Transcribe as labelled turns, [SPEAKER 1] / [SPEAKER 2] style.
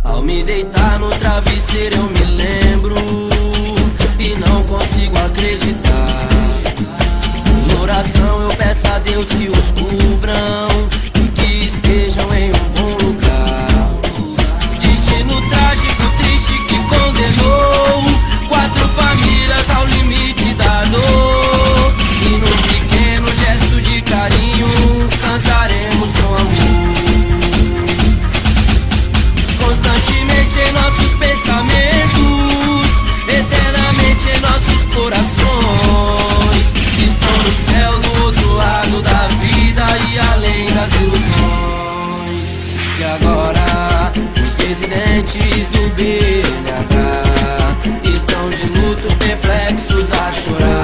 [SPEAKER 1] Ao me deitar no travesseiro eu me lembro e não consigo acreditar. Em oração eu peço a Deus que os cubram e que estejam em um bom lugar. Destino trágico, triste que condenou 4 famílias ao limite da dor. E num pequeno gesto de carinho cantaremos com amor. Constantemente em nossos pensamentos, eternamente em nossos corações, estão no céu do outro lado da vida e além das ilusões. E agora os residentes do BNH estão de luto, perplexos a chorar.